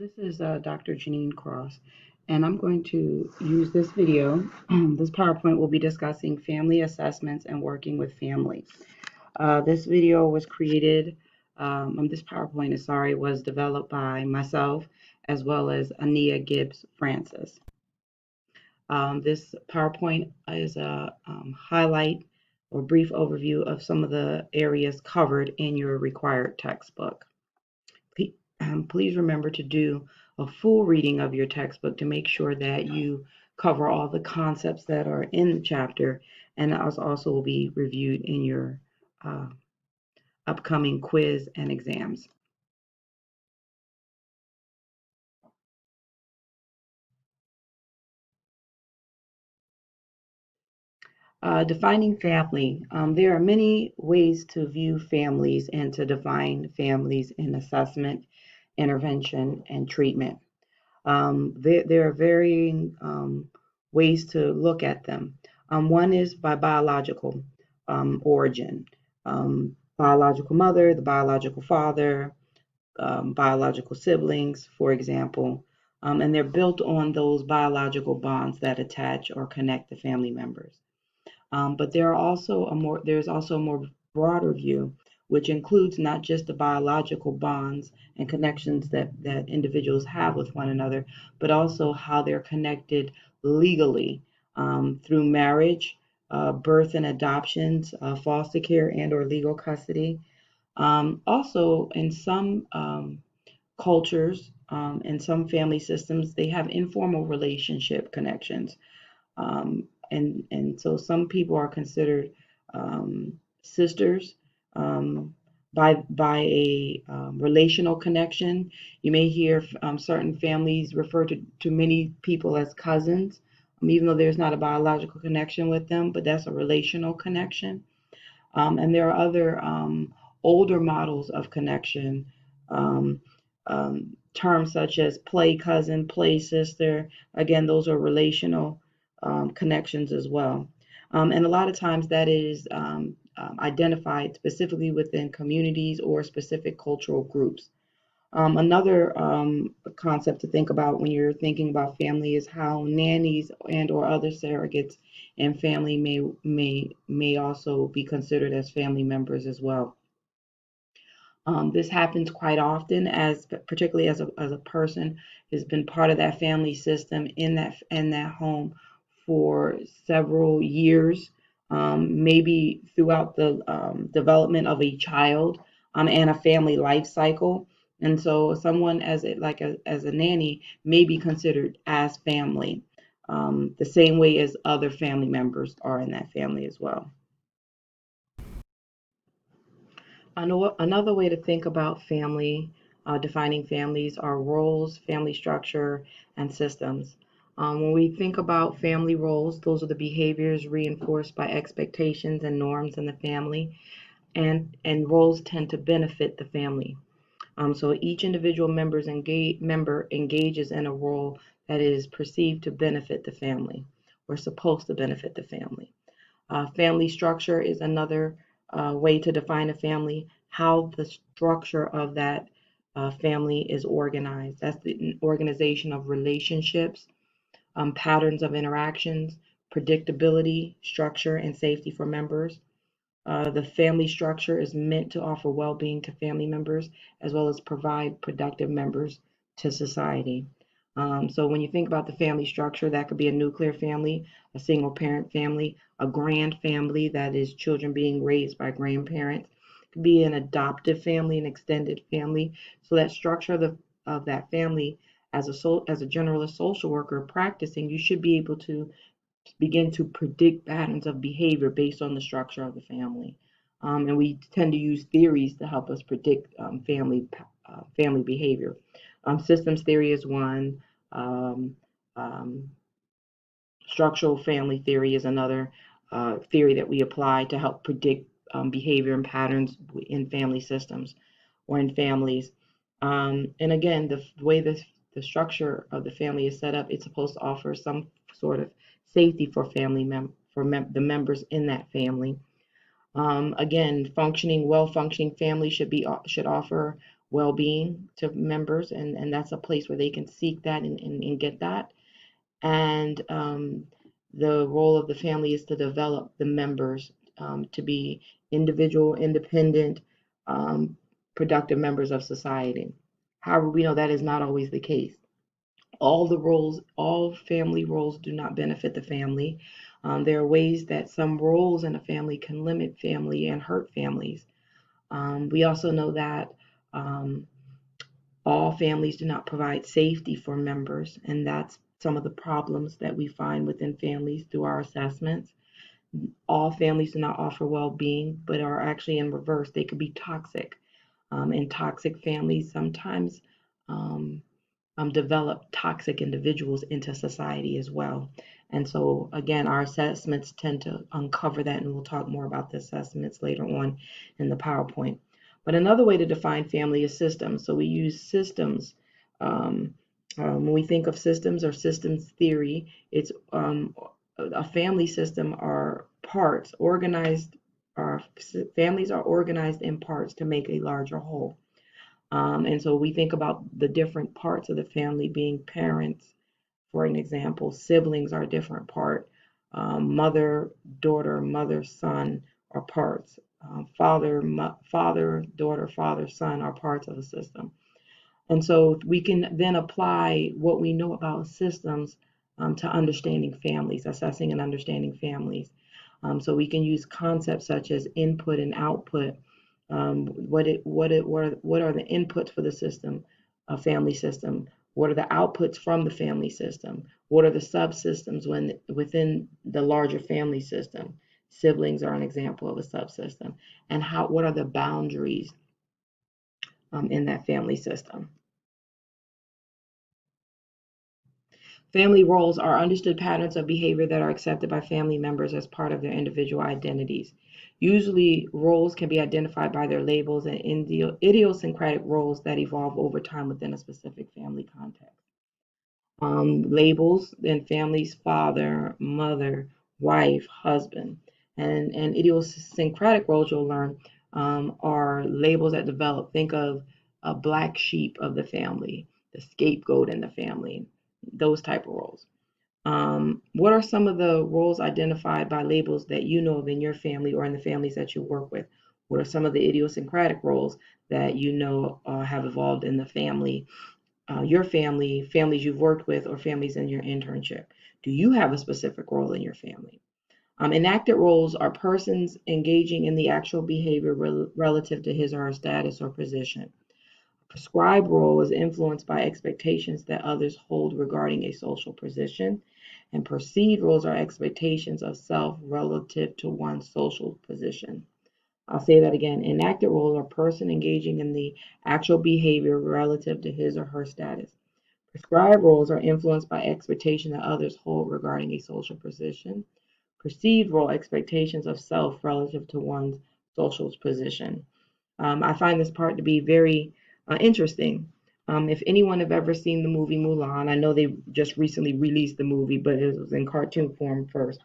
This is Dr. Janine Cross, and I'm going to use this video. This PowerPoint will be discussing family assessments and working with families. This video was created, this PowerPoint is sorry, was developed by myself as well as Ania Gibbs Francis. This PowerPoint is a highlight or brief overview of some of the areas covered in your required textbook. Please remember to do a full reading of your textbook to make sure that you cover all the concepts that are in the chapter, and also will be reviewed in your upcoming quiz and exams. Defining family. There are many ways to view families and to define families in assessment, intervention, and treatment. There are varying ways to look at them. One is by biological origin. Biological mother, the biological father, biological siblings, for example, and they're built on those biological bonds that attach or connect the family members. But there's also a more broader view, which includes not just the biological bonds and connections that individuals have with one another, but also how they're connected legally through marriage, birth and adoptions, foster care and or legal custody. Also, in some cultures and some family systems, they have informal relationship connections. And so some people are considered sisters by a relational connection. You may hear certain families refer to many people as cousins, even though there's not a biological connection with them, but that's a relational connection. And there are other older models of connection, um, terms such as play cousin, play sister. Again, those are relational connections as well. And a lot of times that is identified specifically within communities or specific cultural groups. Another concept to think about when you're thinking about family is how nannies and or other surrogates and family may also be considered as family members as well. This happens quite often, as particularly as a person has been part of that family system in that home for several years, maybe throughout the development of a child and a family life cycle. And so, someone as a nanny may be considered as family, the same way as other family members are in that family as well. Another way to think about family, defining families, are roles, family structure, and systems. When we think about family roles, those are the behaviors reinforced by expectations and norms in the family, and roles tend to benefit the family. So each individual member engages in a role that is perceived to benefit the family, or supposed to benefit the family. Family structure is another way to define a family, how the structure of that family is organized. That's the organization of relationships, patterns of interactions, predictability, structure, and safety for members. The family structure is meant to offer well being to family members as well as provide productive members to society. So, when you think about the family structure, that could be a nuclear family, a single parent family, a grand family, that is children being raised by grandparents. It could be an adoptive family, an extended family. So, that structure of that family, as a generalist social worker practicing, you should be able to begin to predict patterns of behavior based on the structure of the family. And we tend to use theories to help us predict family behavior. Systems theory is one. Um, um, Structural family theory is another theory that we apply to help predict behavior and patterns in family systems or in families. And again, the way the structure of the family is set up, it's supposed to offer some sort of safety for the members in that family. Again, well-functioning family should offer well-being to members, and that's a place where they can seek that and get that. And the role of the family is to develop the members to be individual, independent, um, productive members of society. However, we know that is not always the case. All family roles do not benefit the family. There are ways that some roles in a family can limit family and hurt families. We also know that um, all families do not provide safety for members, and that's some of the problems that we find within families through our assessments. All families do not offer well being, but are actually in reverse. They could be toxic. And toxic families sometimes um, develop toxic individuals into society as well. And so, again, our assessments tend to uncover that, and we'll talk more about the assessments later on in the PowerPoint. But another way to define family is systems. So we use systems. Um, when we think of systems or systems theory, it's a family system are parts organized. Our families are organized in parts to make a larger whole. And so we think about the different parts of the family being parents, for an example, siblings are a different part. Mother, daughter, mother, son are parts. Father, daughter, father, son are parts of the system. And so we can then apply what we know about systems to understanding families, assessing and understanding families. So we can use concepts such as input and output. What are the inputs for the system, a family system? What are the outputs from the family system? What are the subsystems within the larger family system? Siblings are an example of a subsystem. And what are the boundaries in that family system? Family roles are understood patterns of behavior that are accepted by family members as part of their individual identities. Usually, roles can be identified by their labels and idiosyncratic roles that evolve over time within a specific family context. Labels in families: father, mother, wife, husband. And idiosyncratic roles you'll learn are labels that develop. Think of a black sheep of the family, the scapegoat in the family, those type of roles. What are some of the roles identified by labels that you know of in your family or in the families that you work with? What are some of the idiosyncratic roles that you know have evolved in the family, your family, families you've worked with, or families in your internship? Do you have a specific role in your family? Enacted roles are persons engaging in the actual behavior relative to his or her status or position. Prescribed role is influenced by expectations that others hold regarding a social position, and perceived roles are expectations of self relative to one's social position. I'll say that again. Enacted roles are person engaging in the actual behavior relative to his or her status. Prescribed roles are influenced by expectation that others hold regarding a social position. Perceived role expectations of self relative to one's social position. I find this part to be very interesting. If anyone have ever seen the movie Mulan, I know they just recently released the movie, but it was in cartoon form first.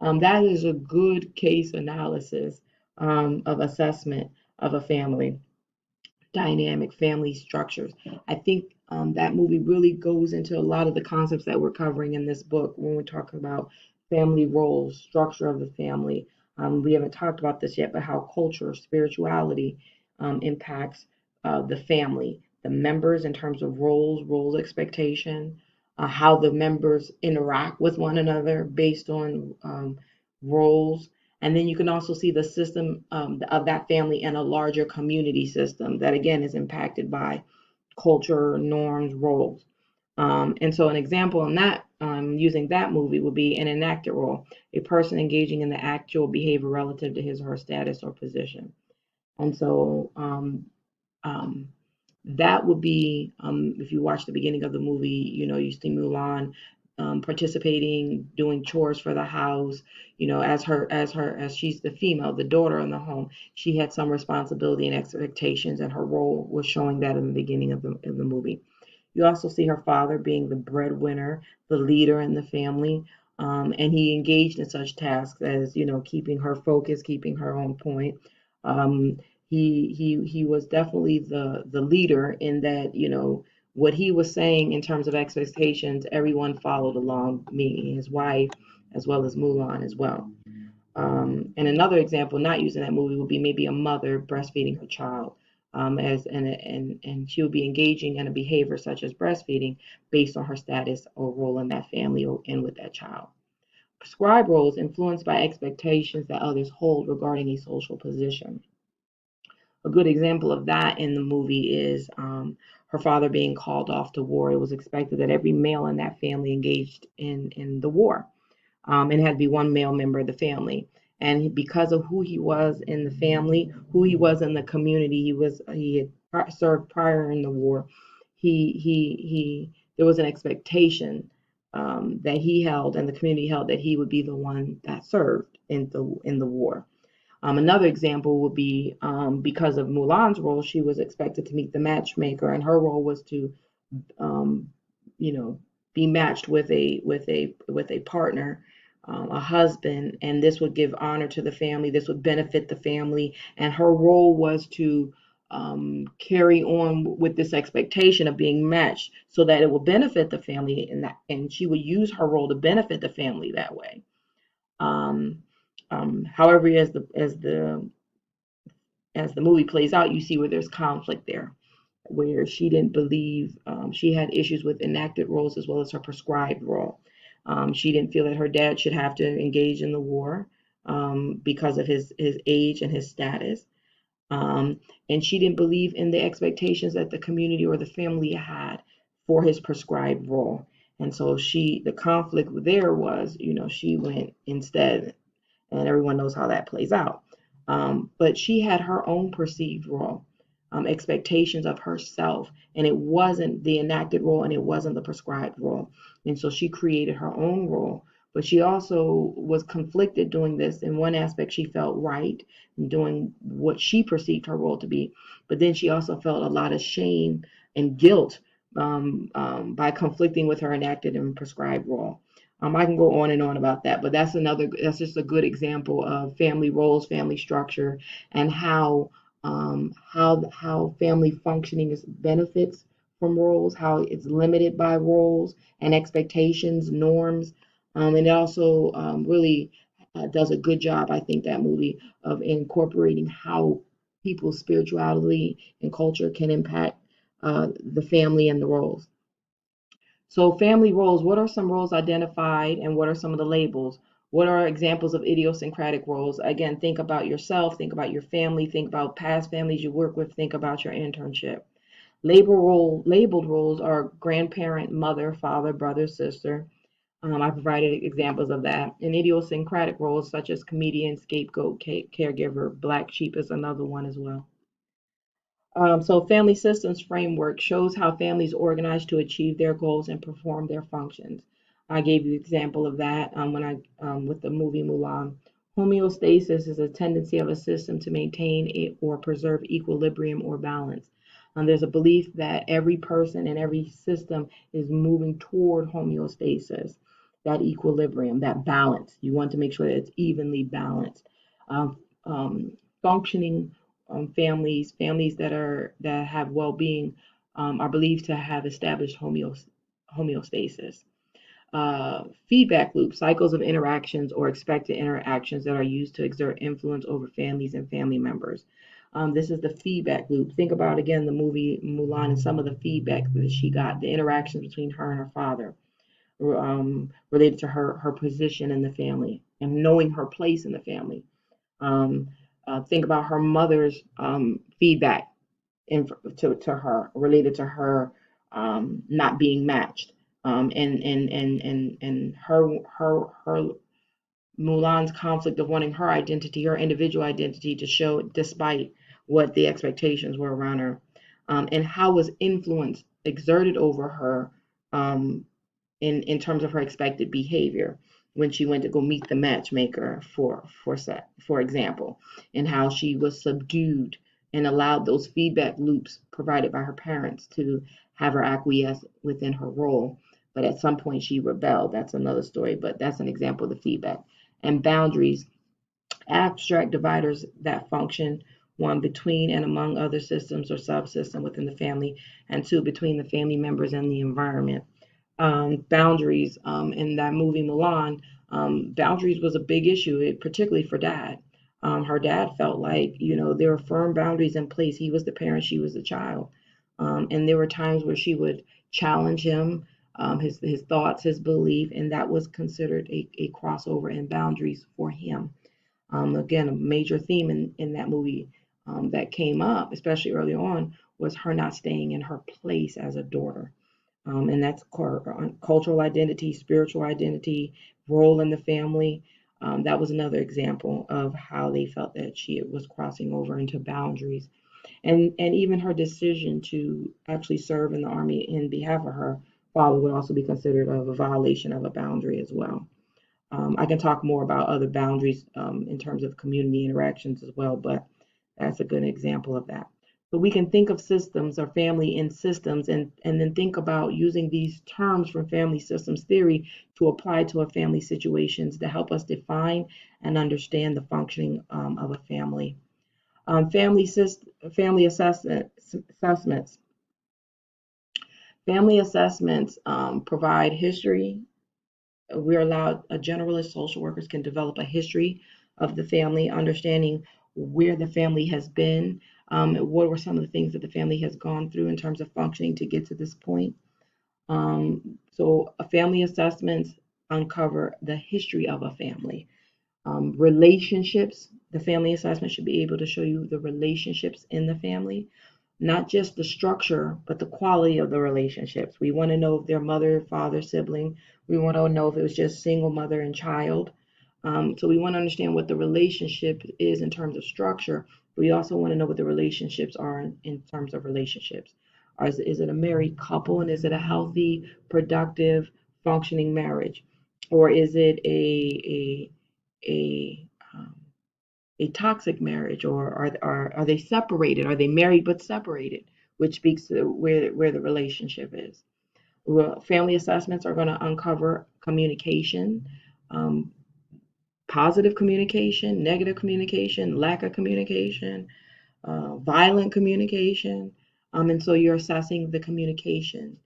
That is a good case analysis of assessment of a family dynamic, family structures. I think that movie really goes into a lot of the concepts that we're covering in this book when we're talking about family roles, structure of the family. We haven't talked about this yet, but how culture, spirituality impacts the family, the members in terms of roles expectation, how the members interact with one another based on roles. And then you can also see the system of that family in a larger community system that, again, is impacted by culture, norms, roles. And so, an example in that, using that movie, would be an enacted role, a person engaging in the actual behavior relative to his or her status or position. And so, um, that would be if you watch the beginning of the movie, you see Mulan participating, doing chores for the house. As she's the female, the daughter in the home, she had some responsibility and expectations, and her role was showing that in the beginning of the movie. You also see her father being the breadwinner, the leader in the family, and he engaged in such tasks as keeping her focused, keeping her on point. Um, He was definitely the leader in that, what he was saying in terms of expectations, everyone followed along, me, his wife, as well as Mulan as well. And another example, not using that movie, would be maybe a mother breastfeeding her child, as and she would be engaging in a behavior such as breastfeeding based on her status or role in that family or and with that child. Prescribed roles influenced by expectations that others hold regarding a social position. A good example of that in the movie is her father being called off to war. It was expected that every male in that family engaged in the war. It had to be one male member of the family. And because of who he was in the family, who he was in the community, he had served prior in the war. He there was an expectation that he held and the community held that he would be the one that served in the war. Another example would be because of Mulan's role, she was expected to meet the matchmaker, and her role was to, um, you know, be matched with a partner, a husband, and this would give honor to the family. This would benefit the family, and her role was to carry on with this expectation of being matched, so that it will benefit the family, and she would use her role to benefit the family that way. Um, However, as the movie plays out, you see where there's conflict there, where she didn't believe, she had issues with enacted roles as well as her prescribed role. She didn't feel that her dad should have to engage in the war because of his age and his status. Um, and she didn't believe in the expectations that the community or the family had for his prescribed role. And so the conflict there was, she went instead, and everyone knows how that plays out. But she had her own perceived role, expectations of herself, and it wasn't the enacted role and it wasn't the prescribed role. And so she created her own role, but she also was conflicted doing this. In one aspect, she felt right in doing what she perceived her role to be, but then she also felt a lot of shame and guilt by conflicting with her enacted and prescribed role. I can go on and on about that, but that's just a good example of family roles, family structure, and how family functioning is benefits from roles, how it's limited by roles and expectations, norms, and it also really does a good job, I think, that movie of incorporating how people's spirituality and culture can impact the family and the roles. So, family roles, what are some roles identified and what are some of the labels? What are examples of idiosyncratic roles? Again, think about yourself, think about your family, think about past families you work with, think about your internship. Labeled roles are grandparent, mother, father, brother, sister. I provided examples of that. And idiosyncratic roles such as comedian, scapegoat, caregiver, black sheep is another one as well. So family systems framework shows how families organize to achieve their goals and perform their functions. I gave you an example of that when I with the movie Mulan. Homeostasis is a tendency of a system to maintain or preserve equilibrium or balance. There's a belief that every person and every system is moving toward homeostasis, that equilibrium, that balance. You want to make sure that it's evenly balanced. Um, Functioning families that have well-being are believed to have established homeostasis. Feedback loop, cycles of interactions or expected interactions that are used to exert influence over families and family members. This is the feedback loop. Think about again the movie Mulan and some of the feedback that she got, the interactions between her and her father, related to her position in the family and knowing her place in the family. Um, think about her mother's feedback to her related to her not being matched, and her Mulan's conflict of wanting her identity, her individual identity, to show despite what the expectations were around her, and how was influence exerted over her um, in terms of her expected behavior when she went to go meet the matchmaker for example, and how she was subdued and allowed those feedback loops provided by her parents to have her acquiesce within her role. But at some point she rebelled. That's another story, but that's an example of the feedback. And boundaries, abstract dividers that function one, between and among other systems or subsystems within the family, and two, between the family members and the environment. Boundaries, in that movie Mulan, boundaries was a big issue, particularly for dad. Her dad felt like, there were firm boundaries in place. He was the parent, she was the child. And there were times where she would challenge him, his thoughts, his belief, and that was considered a crossover in boundaries for him. Again, a major theme in that movie that came up, especially early on, was her not staying in her place as a daughter. And that's cultural identity, spiritual identity, role in the family. That was another example of how they felt that she was crossing over into boundaries. And even her decision to actually serve in the army in behalf of her father would also be considered of a violation of a boundary as well. I can talk more about other boundaries in terms of community interactions as well, but that's a good example of that. So we can think of systems or family in systems, and then think about using these terms from family systems theory to apply to a family situations to help us define and understand the functioning of a family. Family assessments. Family assessments provide history. We're allowed, generalist social workers can develop a history of the family, understanding where the family has been, what were some of the things that the family has gone through in terms of functioning to get to this point. So family assessments uncover the history of a family. Relationships, the family assessment should be able to show you the relationships in the family, not just the structure, but the quality of the relationships. We want to know if they're mother, father, sibling. We want to know if it was just single mother and child. So we want to understand what the relationship is in terms of structure. We also want to know what the relationships are in terms of relationships. Is it a married couple, and is it a healthy, productive, functioning marriage? Or is it a um, a toxic marriage, or are they separated? Are they married but separated? Which speaks to where the relationship is. Well, family assessments are going to uncover communication, um, positive communication, negative communication, lack of communication, violent communication. And so you're assessing the communication,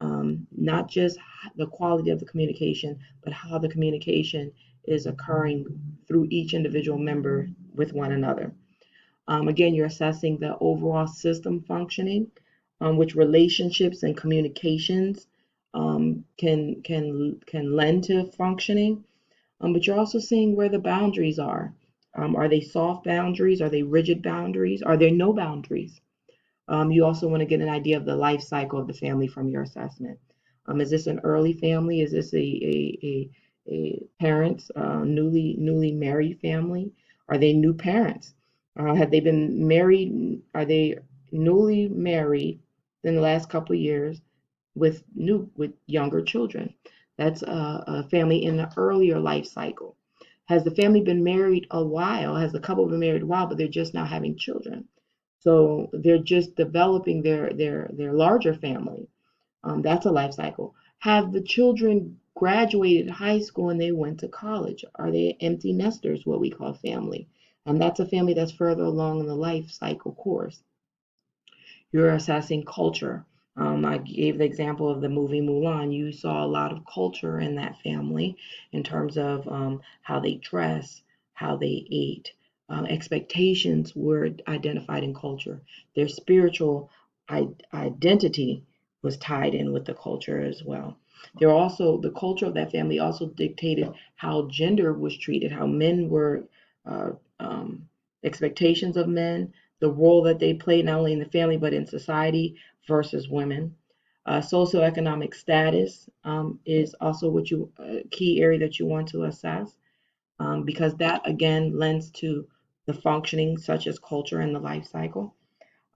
not just the quality of the communication, but how the communication is occurring through each individual member with one another. Again, you're assessing the overall system functioning, which relationships and communications can lend to functioning. But you're also seeing where the boundaries are. Are they soft boundaries? Are they rigid boundaries? Are there no boundaries? You also want to get an idea of the life cycle of the family from your assessment. Is this an early family? Is this a parents, newly married family? Are they new parents? Have they been married? Are they newly married in the last couple of years with younger children? That's a family in the earlier life cycle. Has the family been married a while? Has the couple been married a while, but they're just now having children? So they're just developing their larger family. That's a life cycle. Have the children graduated high school and they went to college? Are they empty nesters, what we call family? And that's a family that's further along in the life cycle course. You're assessing culture. I gave the example of the movie Mulan. You saw a lot of culture in that family in terms of how they dress, how they ate. Expectations were identified in culture. Their spiritual identity was tied in with the culture as well. There also the culture of that family also dictated how gender was treated, how men were uh, um, expectations of men, the role that they play not only in the family but in society versus women. Socioeconomic status is also what you key area that you want to assess, because that again lends to the functioning such as culture and the life cycle.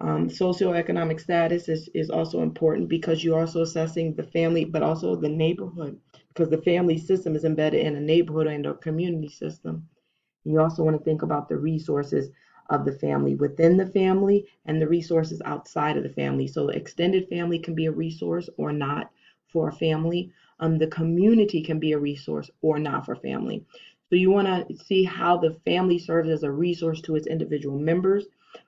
Socioeconomic status is also important because you're also assessing the family, but also the neighborhood, because the family system is embedded in a neighborhood and a community system. You also want to think about the resources of the family within the family and the resources outside of the family. So, the extended family can be a resource or not for a family. The community can be a resource or not for family. So, you want to see how the family serves as a resource to its individual members,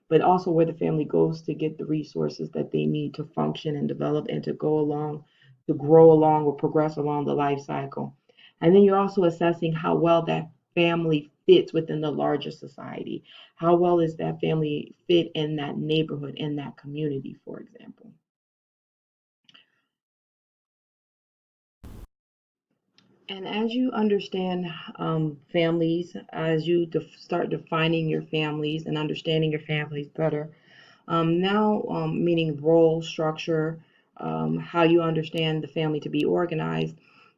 but also where the family goes to get the resources that they need to function and develop and to go along, to grow along or progress along the life cycle. And then you're also assessing how well that family fits within the larger society. How well is that family fit in that neighborhood, in that community, for example? And as you understand families, as you start defining your families and understanding your families better, now meaning role structure, how you understand the family to be organized,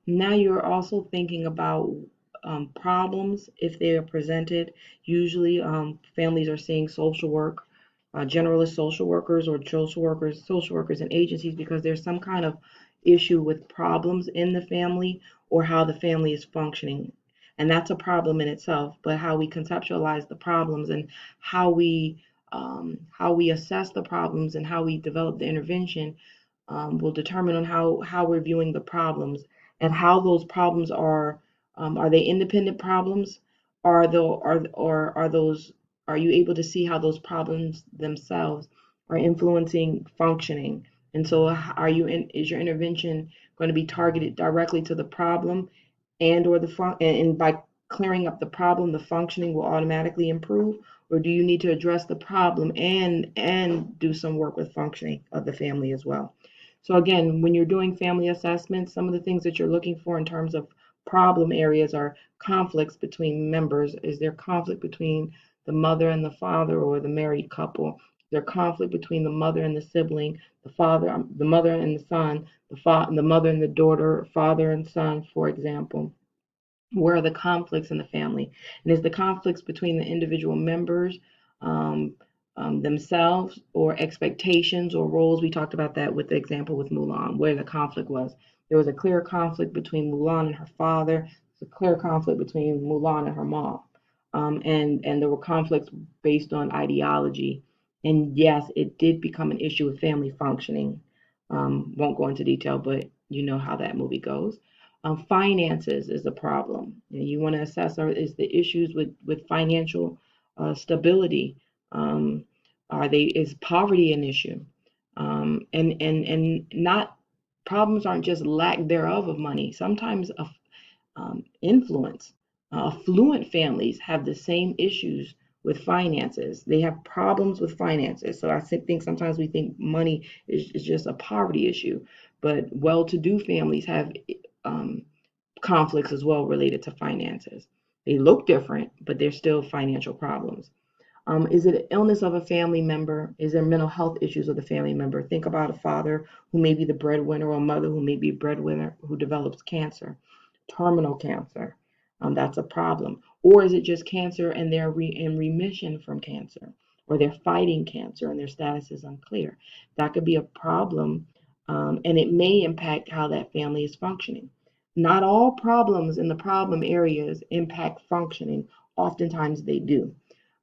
now you're also thinking about problems if they are presented. Usually, families are seeing social work, generalist social workers and agencies because there's some kind of issue with problems in the family or how the family is functioning. And that's a problem in itself, but how we conceptualize the problems and how we assess the problems and how we develop the intervention will determine on how we're viewing the problems and how those problems are they independent problems? Are those are you able to see how those problems themselves are influencing functioning? And so is your intervention going to be targeted directly to the problem and or and by clearing up the problem, the functioning will automatically improve? Or do you need to address the problem and do some work with functioning of the family as well? So again, when you're doing family assessments, some of the things that you're looking for in terms of problem areas are conflicts between members. Is there conflict between the mother and the father or the married couple? Is there conflict between the mother and the sibling, the mother and the son, the mother and the daughter, father and son, for example? Where are the conflicts in the family? And is the conflicts between the individual members um, themselves or expectations or roles? We talked about that with the example with Mulan, where the conflict was. There was a clear conflict between Mulan and her father. There's a clear conflict between Mulan and her mom. And there were conflicts based on ideology. And yes, it did become an issue with family functioning. Won't go into detail, but you know how that movie goes. Finances is a problem. And you want to assess is the issues with financial stability. Um, is poverty an issue? And not problems aren't just lack thereof of money. Sometimes influence. Affluent families have the same issues with finances. They have problems with finances. So I think sometimes we think money is just a poverty issue, but well-to-do families have um, conflicts as well related to finances. They look different, but they're still financial problems. Is it an illness of a family member? Is there mental health issues of the family member? Think about a father who may be the breadwinner or a mother who may be a breadwinner who develops cancer, terminal cancer. That's a problem. Or is it just cancer and they're in remission from cancer? Or they're fighting cancer and their status is unclear. That could be a problem, and it may impact how that family is functioning. Not all problems in the problem areas impact functioning. Oftentimes they do.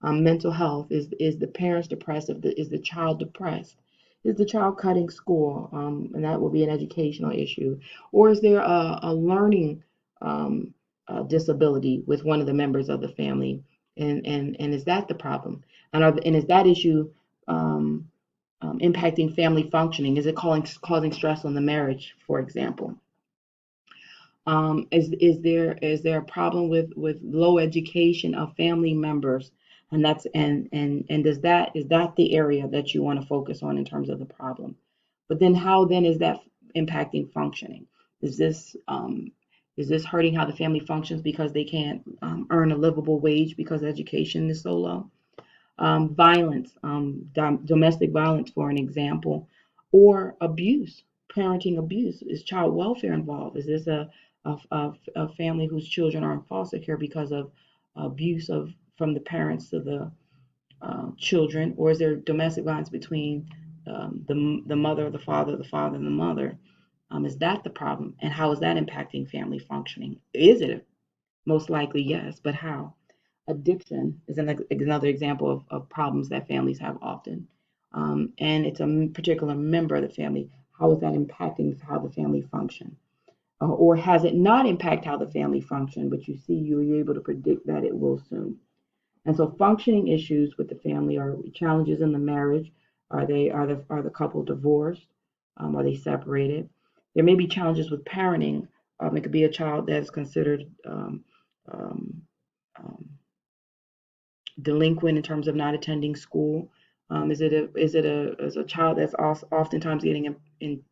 Mental health is the parents depressed? Is the child depressed? Is the child cutting school? And that will be an educational issue. Or is there a learning disability with one of the members of the family? And is that the problem? And is that issue impacting family functioning? Is it causing stress on the marriage, for example? Is there a problem with low education of family members? And that's and is that the area that you want to focus on in terms of the problem? But then how then is that impacting functioning? Is this um, is this hurting how the family functions because they can't earn a livable wage because education is so low? Violence, domestic violence, for an example, or abuse, parenting abuse. Is child welfare involved? Is this a family whose children are in foster care because of abuse from the parents to the children, or is there domestic violence between the mother, the father, and the mother? Is that the problem, and how is that impacting family functioning? Is it? Most likely, yes, but how? Addiction is another example of problems that families have often. And it's a particular member of the family. How is that impacting how the family function? Or has it not impact how the family function, but you're able to predict that it will soon? And so functioning issues with the family are challenges in the marriage. Are the couple divorced? Are they separated? There may be challenges with parenting. It could be a child that is considered um, um, delinquent in terms of not attending school. Is a child that's also oftentimes getting in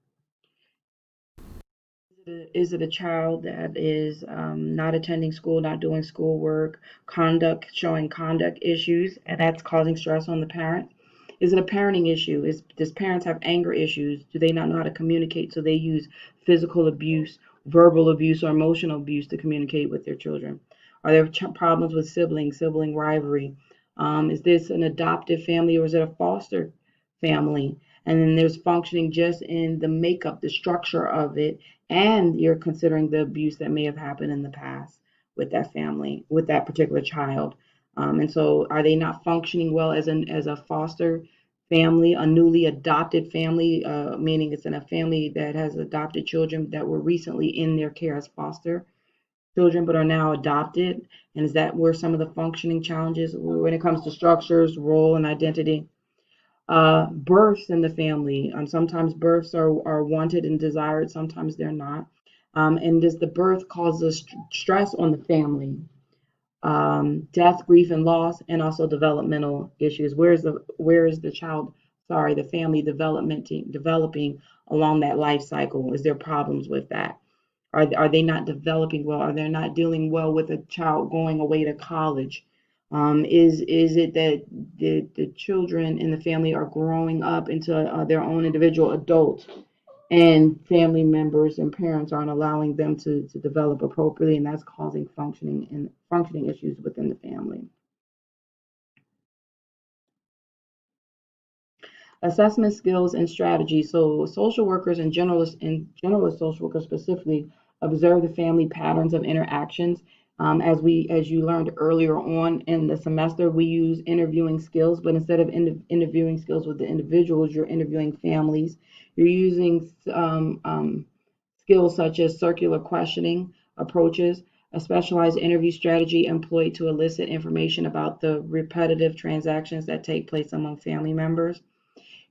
is it a child that is not attending school, not doing schoolwork, conduct showing conduct issues, and that's causing stress on the parent? Is it a parenting issue? Does parents have anger issues? Do they not know how to communicate? So they use physical abuse, verbal abuse, or emotional abuse to communicate with their children. Are there problems with siblings, sibling rivalry? Is this an adoptive family or is it a foster family? And then there's functioning just in the makeup, the structure of it, and you're considering the abuse that may have happened in the past with that family, with that particular child. And so, are they not functioning well as a foster family, a newly adopted family, meaning it's in a family that has adopted children that were recently in their care as foster children, but are now adopted? And is that where some of the functioning challenges when it comes to structures, role, and identity? Births in the family. Sometimes births are wanted and desired, sometimes they're not. And does the birth cause stress on the family? Death, grief, and loss, and also developmental issues. Where is the child? Sorry, the family developing along that life cycle? Is there problems with that? Are they not developing well? Are they not dealing well with a child going away to college? Is it that the children in the family are growing up into their own individual adults, and family members and parents aren't allowing them to develop appropriately, and that's causing functioning issues within the family? Assessment skills and strategy. So social workers and generalist social workers specifically observe the family patterns of interactions. As you learned earlier on in the semester, we use interviewing skills, but instead of interviewing skills with the individuals, you're interviewing families. You're using skills such as circular questioning approaches, a specialized interview strategy employed to elicit information about the repetitive transactions that take place among family members.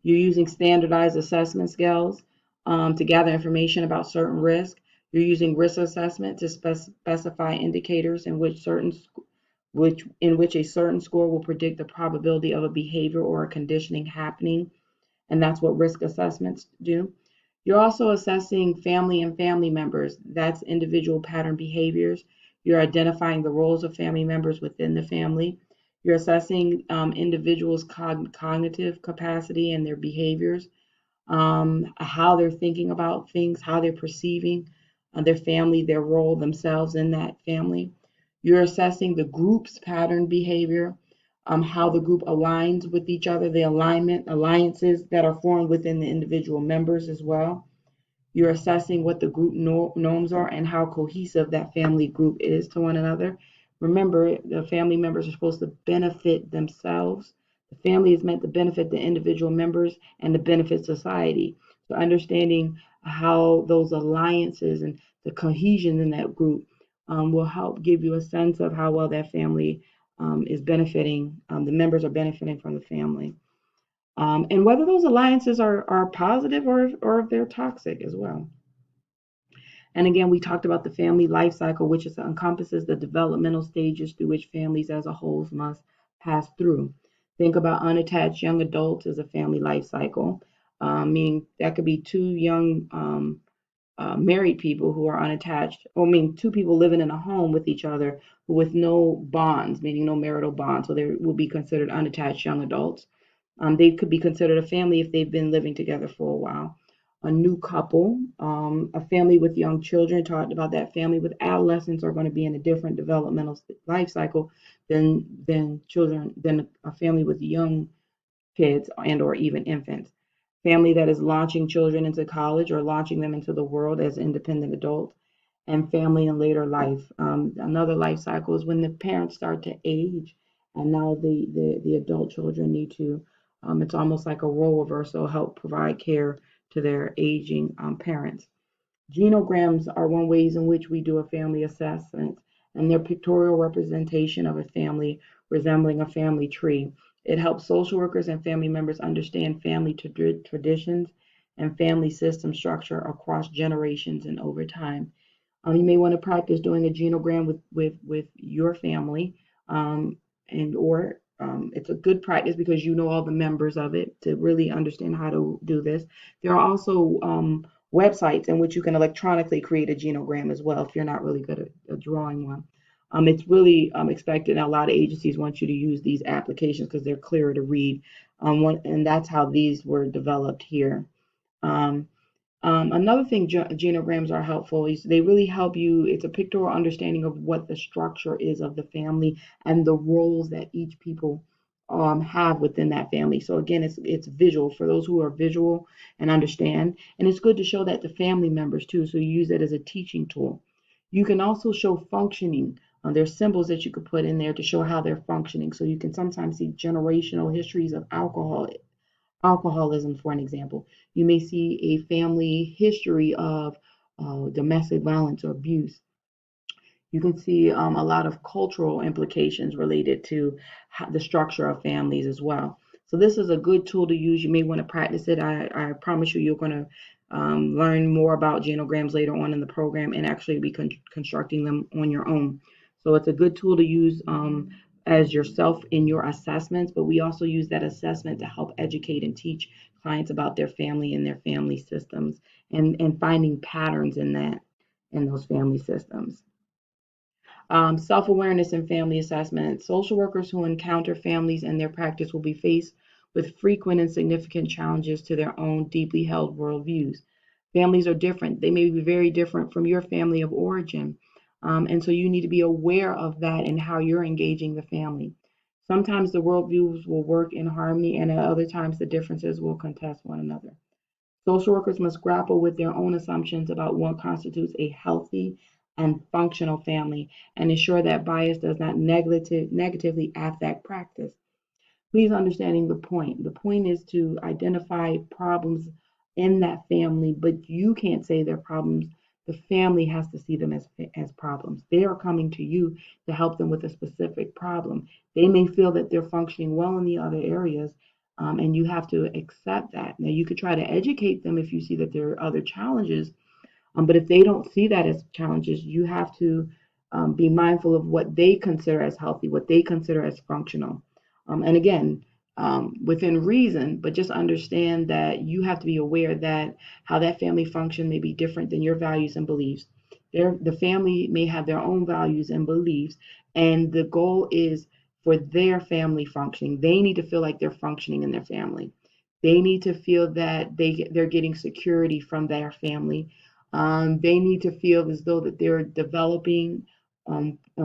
You're using standardized assessment scales to gather information about certain risk. You're using risk assessment to specify indicators in which a certain score will predict the probability of a behavior or a conditioning happening, and that's what risk assessments do. You're also assessing family and family members. That's individual pattern behaviors. You're identifying the roles of family members within the family. You're assessing individuals' cognitive capacity and their behaviors, how they're thinking about things, how they're perceiving their family, their role themselves in that family. You're assessing the group's pattern behavior, how the group aligns with each other, the alliances that are formed within the individual members as well. You're assessing what the group norms are and how cohesive that family group is to one another. Remember, the family members are supposed to benefit themselves. The family is meant to benefit the individual members and to benefit society. So understanding how those alliances and the cohesion in that group will help give you a sense of how well that family is benefiting, the members are benefiting from the family. And whether those alliances are positive or if they're toxic as well. And again, we talked about the family life cycle, which encompasses the developmental stages through which families as a whole must pass through. Think about unattached young adults as a family life cycle, meaning that could be two young married people who are unattached, or I mean, two people living in a home with each other with no bonds, meaning no marital bonds. So they will be considered unattached young adults. They could be considered a family if they've been living together for a while. A new couple, a family with young children, talked about that family with adolescents are going to be in a different developmental life cycle than a family with young kids and or even infants. Family that is launching children into college or launching them into the world as independent adults, and family in later life. Another life cycle is when the parents start to age, and now the adult children need to. It's almost like a role reversal, help provide care to their aging parents. Genograms are one ways in which we do a family assessment, and their pictorial representation of a family resembling a family tree. It helps social workers and family members understand family traditions and family system structure across generations and over time. You may want to practice doing a genogram with your family, and or it's a good practice because you know all the members of it to really understand how to do this. There are also websites in which you can electronically create a genogram as well if you're not really good at drawing one. It's really expected, and a lot of agencies want you to use these applications because they're clearer to read. And that's how these were developed here. Um, Another thing genograms are helpful is they really help you. It's a pictorial understanding of what the structure is of the family and the roles that each people have within that family. So again, it's visual for those who are visual and understand, and it's good to show that to family members too. So you use it as a teaching tool. You can also show functioning. There's symbols that you could put in there to show how they're functioning. So you can sometimes see generational histories of alcoholism, for an example. You may see a family history of domestic violence or abuse. You can see a lot of cultural implications related to the structure of families as well. So this is a good tool to use. You may want to practice it. I promise you, you're going to learn more about genograms later on in the program and actually be constructing them on your own. So it's a good tool to use as yourself in your assessments, but we also use that assessment to help educate and teach clients about their family and their family systems and finding patterns in those family systems. Self-awareness and family assessment. Social workers who encounter families in their practice will be faced with frequent and significant challenges to their own deeply held worldviews. Families are different. They may be very different from your family of origin. And so you need to be aware of that and how you're engaging the family. Sometimes the worldviews will work in harmony, and at other times the differences will contest one another. Social workers must grapple with their own assumptions about what constitutes a healthy and functional family and ensure that bias does not negatively affect practice. Please understanding the point. The point is to identify problems in that family, but you can't say they're problems. The family has to see them as problems. They are coming to you to help them with a specific problem. They may feel that they're functioning well in the other areas, and you have to accept that. Now, you could try to educate them if you see that there are other challenges, but if they don't see that as challenges, you have to be mindful of what they consider as healthy, what they consider as functional. And again, within reason, but just understand that you have to be aware that how that family function may be different than your values and beliefs. The family may have their own values and beliefs, and the goal is for their family functioning. They need to feel like they're functioning in their family. They need to feel that they're getting security from their family. They need to feel as though that they're developing,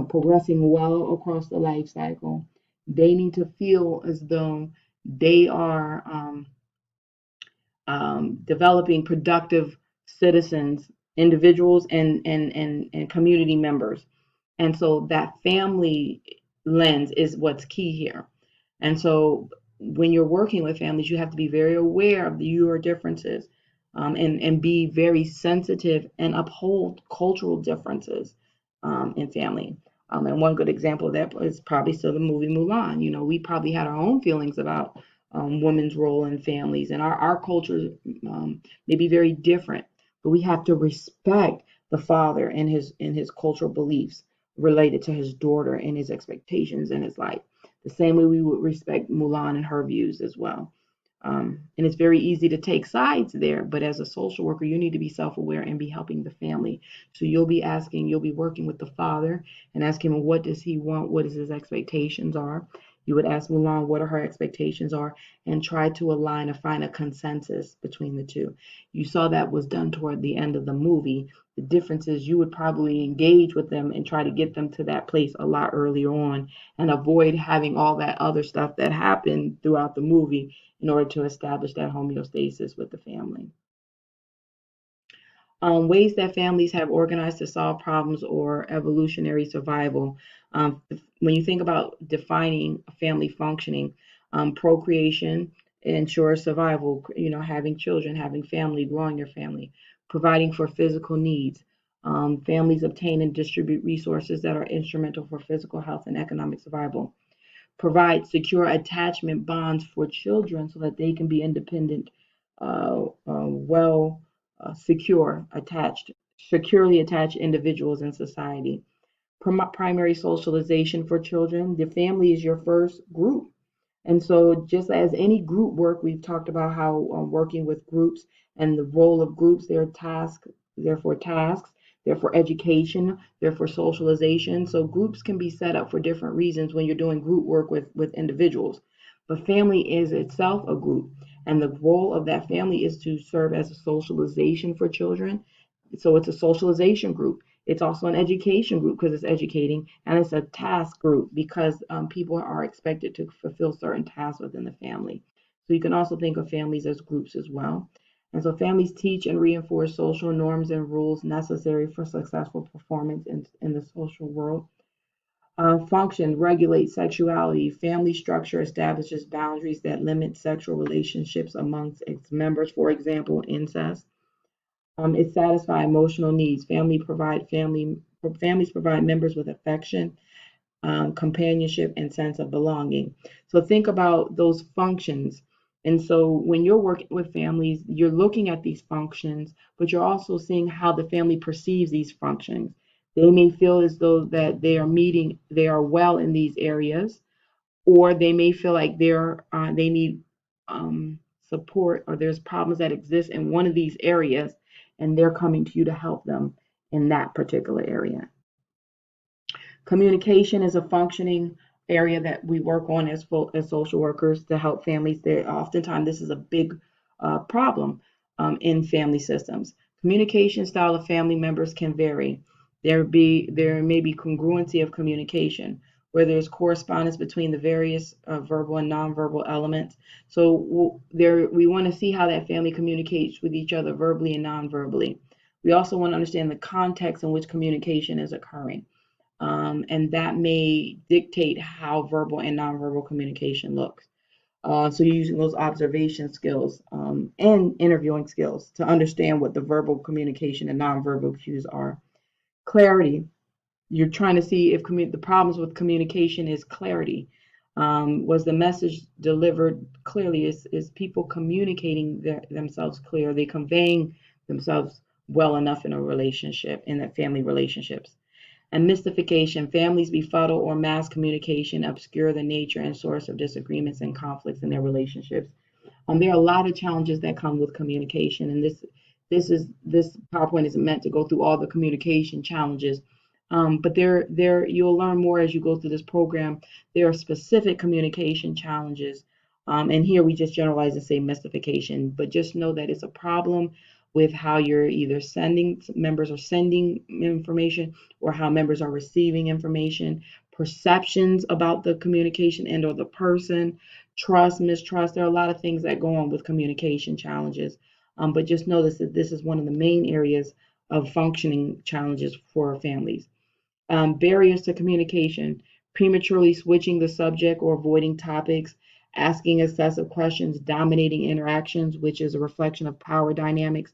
progressing well across the life cycle. They need to feel as though they are developing productive citizens, individuals, and community members. And so that family lens is what's key here. And so when you're working with families, you have to be very aware of your differences, and be very sensitive and uphold cultural differences in family. And one good example of that is probably still the movie Mulan. You know, we probably had our own feelings about women's role in families, and our culture may be very different, but we have to respect the father and his cultural beliefs related to his daughter and his expectations in his life. The same way we would respect Mulan and her views as well. And it's very easy to take sides there, but as a social worker, you need to be self-aware and be helping the family. So you'll be working with the father and asking him, what does he want? What is his expectations are? You would ask Mulan what are her expectations are and try to align and find a consensus between the two. You saw that was done toward the end of the movie. The difference is you would probably engage with them and try to get them to that place a lot earlier on and avoid having all that other stuff that happened throughout the movie in order to establish that homeostasis with the family. Ways that families have organized to solve problems or evolutionary survival. When you think about defining family functioning, procreation ensures survival, you know, having children, having family, growing your family, providing for physical needs. Families obtain and distribute resources that are instrumental for physical health and economic survival. Provide secure attachment bonds for children so that they can be independent, secure, attached, securely attached individuals in society. Primary socialization for children. The family is your first group. And so, just as any group work, we've talked about how working with groups and the role of groups, they're for tasks, they're for education, they're for socialization. So, groups can be set up for different reasons when you're doing group work with individuals. But family is itself a group, and the role of that family is to serve as a socialization for children. So, it's a socialization group. It's also an education group because it's educating, and it's a task group because people are expected to fulfill certain tasks within the family. So you can also think of families as groups as well. And so families teach and reinforce social norms and rules necessary for successful performance in the social world. Function, regulate sexuality. Family structure establishes boundaries that limit sexual relationships amongst its members, for example, incest. It satisfies emotional needs. Families provide members with affection, companionship, and sense of belonging. So think about those functions. And so when you're working with families, you're looking at these functions, but you're also seeing how the family perceives these functions. They may feel as though that they are well in these areas, or they may feel like they need support, or there's problems that exist in one of these areas, and they're coming to you to help them in that particular area. Communication is a functioning area that we work on as social workers to help families. Oftentimes this is a big problem in family systems. Communication style of family members can vary. There may be congruency of communication, where there's correspondence between the various verbal and nonverbal elements. So we want to see how that family communicates with each other verbally and nonverbally. We also want to understand the context in which communication is occurring. And that may dictate how verbal and nonverbal communication looks. So you're using those observation skills and interviewing skills to understand what the verbal communication and nonverbal cues are. Clarity. You're trying to see if the problems with communication is clarity. Was the message delivered clearly? Is people communicating themselves clear? Are they conveying themselves well enough in a relationship, in that family relationships? And mystification. Families befuddle or mask communication, obscure the nature and source of disagreements and conflicts in their relationships. There are a lot of challenges that come with communication, and this PowerPoint is meant to go through all the communication challenges. But you'll learn more as you go through this program. There are specific communication challenges, and here we just generalize and say mystification. But just know that it's a problem with how you're either members are sending information, or how members are receiving information, perceptions about the communication and or the person, trust, mistrust. There are a lot of things that go on with communication challenges. But just notice that this is one of the main areas of functioning challenges for families. Barriers to communication, prematurely switching the subject or avoiding topics, asking excessive questions, dominating interactions, which is a reflection of power dynamics,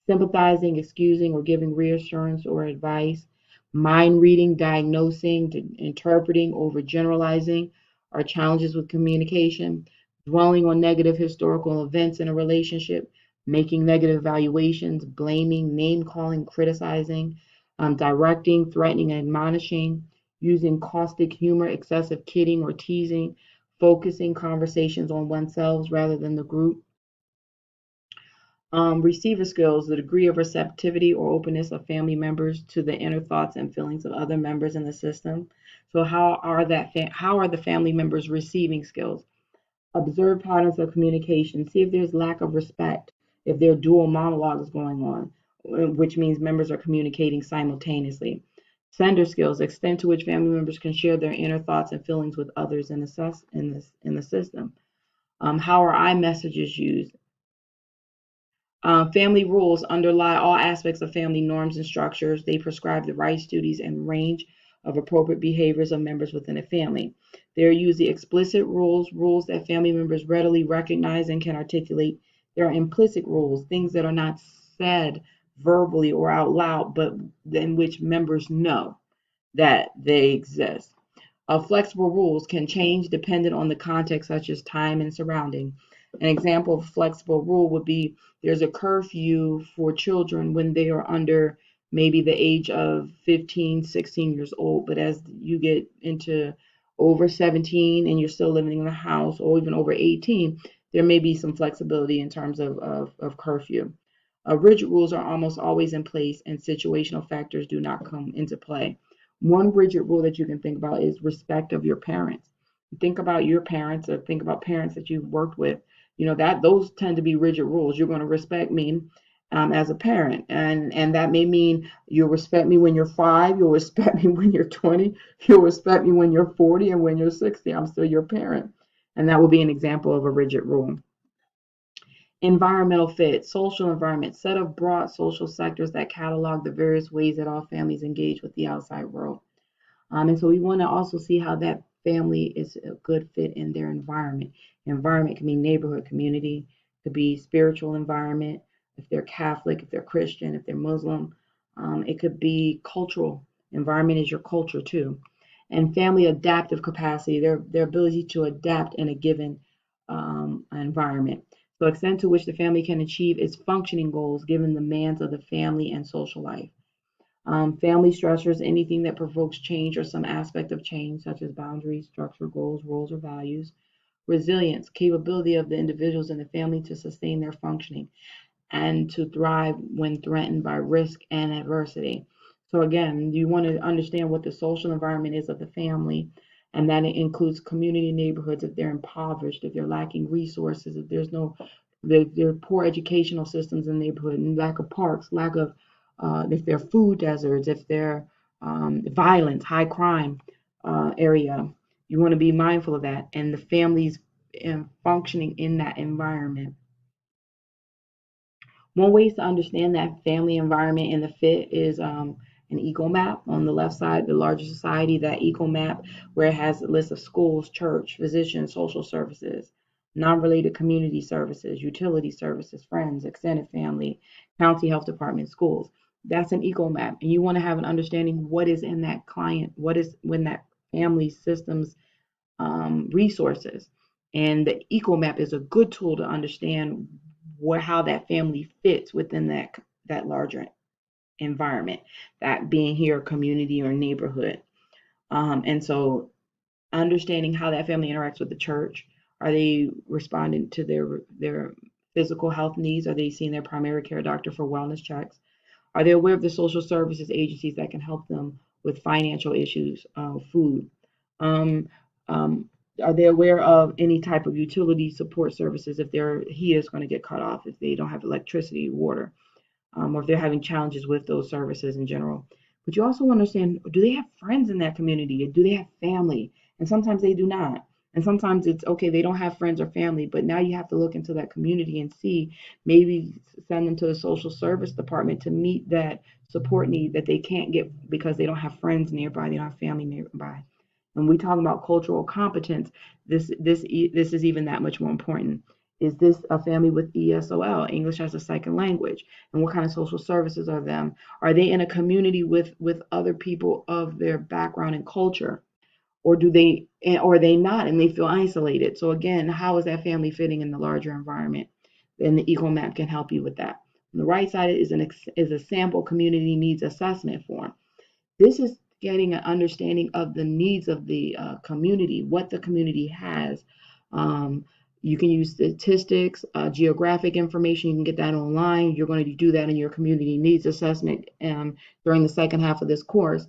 sympathizing, excusing, or giving reassurance or advice, mind reading, diagnosing, interpreting, overgeneralizing are challenges with communication, dwelling on negative historical events in a relationship, making negative evaluations, blaming, name calling, criticizing, directing, threatening, admonishing, using caustic humor, excessive kidding or teasing, focusing conversations on oneself rather than the group. Receiver skills, the degree of receptivity or openness of family members to the inner thoughts and feelings of other members in the system. So how are the family members receiving skills? Observe patterns of communication. See if there's lack of respect, if there are dual monologues going on, which means members are communicating simultaneously. Sender skills, extent to which family members can share their inner thoughts and feelings with others in the system. How are I messages used? Family rules underlie all aspects of family norms and structures. They prescribe the rights, duties, and range of appropriate behaviors of members within a family. There are usually explicit rules that family members readily recognize and can articulate. There are implicit rules, things that are not said verbally or out loud, but in which members know that they exist. Flexible rules can change depending on the context, such as time and surrounding. An example of a flexible rule would be there's a curfew for children when they are under maybe the age of 15, 16 years old. But as you get into over 17 and you're still living in the house, or even over 18, there may be some flexibility in terms of curfew. Rigid rules are almost always in place, and situational factors do not come into play. One rigid rule that you can think about is respect of your parents. Think about your parents, or think about parents that you've worked with. You know that those tend to be rigid rules. You're going to respect me as a parent, and that may mean you'll respect me when you're 5, you'll respect me when you're 20, you'll respect me when you're 40, and when you're 60. I'm still your parent, and that will be an example of a rigid rule. Environmental fit, social environment, set of broad social sectors that catalog the various ways that all families engage with the outside world. And so we want to also see how that family is a good fit in their environment. Environment can be neighborhood, community, could be spiritual environment, if they're Catholic, if they're Christian, if they're Muslim. It could be cultural. Environment is your culture too. And family adaptive capacity, their ability to adapt in a given environment. So extent to which the family can achieve its functioning goals given the demands of the family and social life. Family stressors, anything that provokes change or some aspect of change, such as boundaries, structure, goals, roles, or values. Resilience, capability of the individuals in the family to sustain their functioning and to thrive when threatened by risk and adversity. So again, you want to understand what the social environment is of the family, and that it includes community neighborhoods if they're impoverished, if they're lacking resources, if there are poor educational systems in the neighborhood, and lack of parks, lack of if they're food deserts, if they're violence, high crime area. You want to be mindful of that and the families functioning in that environment. One way to understand that family environment and the fit is an eco map. On the left side, the larger society, that eco map, where it has a list of schools, church, physicians, social services, non-related community services, utility services, friends, extended family, county health department, schools. That's an eco map. And you want to have an understanding what is in that client, what is when that family systems resources. And the eco map is a good tool to understand how that family fits within that larger environment, that being here community or neighborhood. And so understanding how that family interacts with the church. Are they responding to their physical health needs? Are they seeing their primary care doctor for wellness checks? Are they aware of the social services agencies that can help them with financial issues, food? Um, um, are they aware of any type of utility support services if their heat is going to get cut off, if they don't have electricity, water, or if they're having challenges with those services in general? But you also want to understand, do they have friends in that community? Do they have family? And sometimes they do not. And sometimes it's okay, they don't have friends or family, but now you have to look into that community and see, maybe send them to the social service department to meet that support need that they can't get because they don't have friends nearby, they don't have family nearby. When we talk about cultural competence, this is even that much more important. Is this a family with ESOL, English as a second language? And what kind of social services are them? Are they in a community with other people of their background and culture? Or or are they not and they feel isolated? So again, how is that family fitting in the larger environment? And the Eco Map can help you with that. On the right side is a sample community needs assessment form. This is getting an understanding of the needs of the community, what the community has. Um, you can use statistics, geographic information. You can get that online. You're going to do that in your community needs assessment during the second half of this course.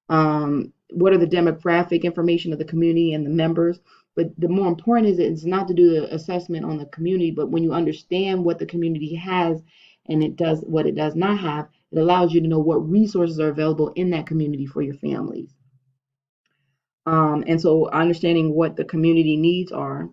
What are the demographic information of the community and the members? But the more important is it's not to do the assessment on the community, but when you understand what the community has and it does what it does not have, it allows you to know what resources are available in that community for your families. And so understanding what the community needs are,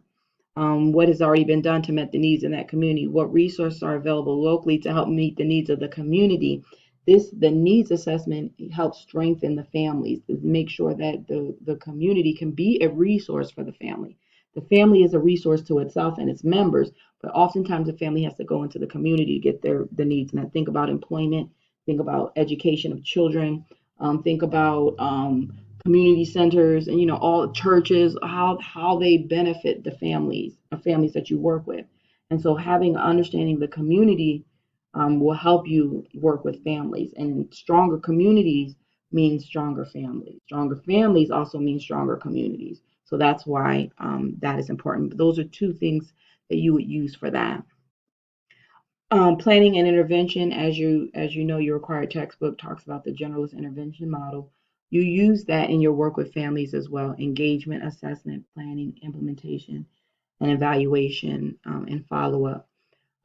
what has already been done to meet the needs in that community, what resources are available locally to help meet the needs of the community. The needs assessment helps strengthen the families to make sure that the community can be a resource for the family. The family is a resource to itself and its members, But oftentimes the family has to go into the community to get the needs met. Think about employment, think about education of children, think about community centers, and all churches, how they benefit the families that you work with. And so having understanding the community will help you work with families. And stronger communities means stronger families. Stronger families also mean stronger communities. So that's why that is important. But those are two things that you would use for that. Planning and intervention, as you know, your required textbook talks about the generalist intervention model. You use that in your work with families as well: engagement, assessment, planning, implementation, and evaluation, and follow up.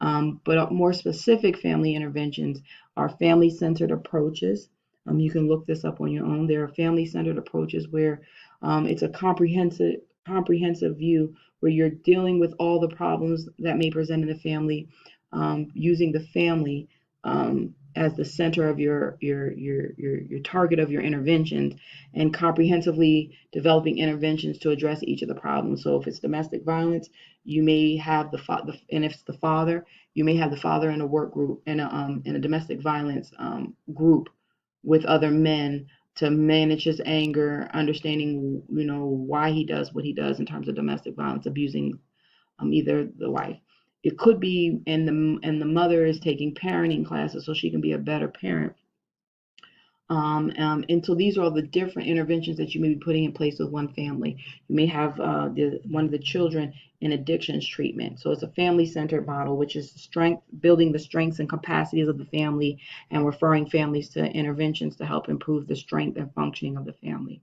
But more specific family interventions are family-centered approaches. You can look this up on your own. There are family-centered approaches where it's a comprehensive view where you're dealing with all the problems that may present in the family, using the family as the center of your target of your interventions, and comprehensively developing interventions to address each of the problems. So if it's domestic violence, you may have the father, and if it's the father, you may have the father in a work group, in a domestic violence group with other men to manage his anger, understanding why he does what he does in terms of domestic violence, abusing either the wife. It could be, and the mother is taking parenting classes so she can be a better parent. And so these are all the different interventions that you may be putting in place with one family. You may have one of the children in addictions treatment. So it's a family-centered model, which is building the strengths and capacities of the family and referring families to interventions to help improve the strength and functioning of the family.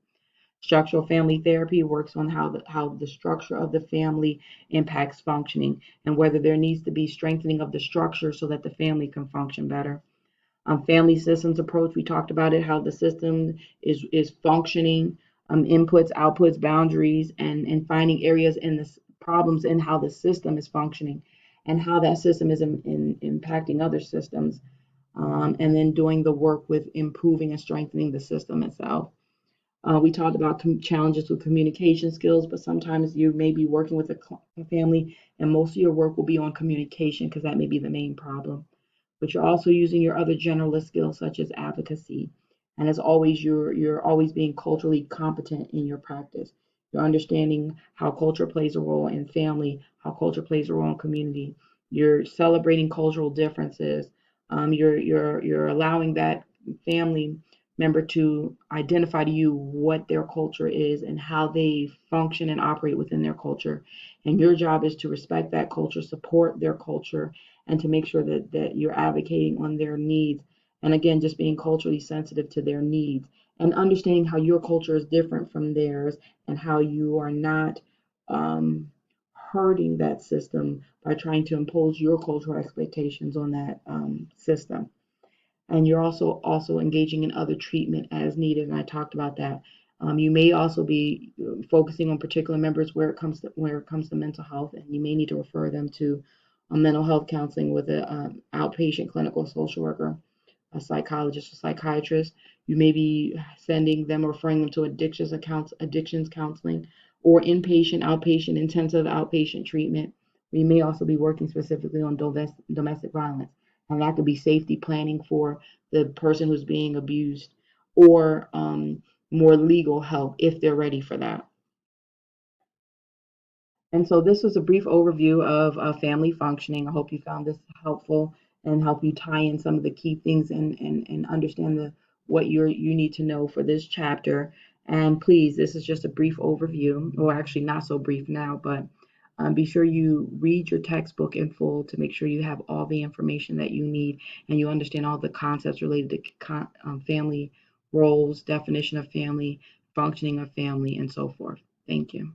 Structural family therapy works on how the structure of the family impacts functioning and whether there needs to be strengthening of the structure so that the family can function better. Family systems approach, we talked about it, how the system is functioning, inputs, outputs, boundaries, and finding areas in the problems in how the system is functioning and how that system is impacting other systems, and then doing the work with improving and strengthening the system itself. We talked about challenges with communication skills, but sometimes you may be working with a family and most of your work will be on communication because that may be the main problem. But you're also using your other generalist skills such as advocacy. And as always, you're always being culturally competent in your practice. You're understanding how culture plays a role in family, how culture plays a role in community. You're celebrating cultural differences. You're allowing that family member to identify to you what their culture is and how they function and operate within their culture. And your job is to respect that culture, support their culture, and to make sure that you're advocating on their needs. And again, just being culturally sensitive to their needs and understanding how your culture is different from theirs and how you are not hurting that system by trying to impose your cultural expectations on that system. And you're also engaging in other treatment as needed, and I talked about that. You may also be focusing on particular members where it comes to mental health, and you may need to refer them to a mental health counseling with an outpatient clinical social worker, a psychologist, or psychiatrist. You may be sending them or referring them to addictions counseling, or inpatient, outpatient, intensive outpatient treatment. We may also be working specifically on domestic violence, and that could be safety planning for the person who's being abused, or more legal help if they're ready for that. And so this was a brief overview of family functioning. I hope you found this helpful and help you tie in some of the key things and understand what you need to know for this chapter. And please, this is just a brief overview, or actually not so brief now, but be sure you read your textbook in full to make sure you have all the information that you need and you understand all the concepts related to family roles, definition of family, functioning of family, and so forth. Thank you.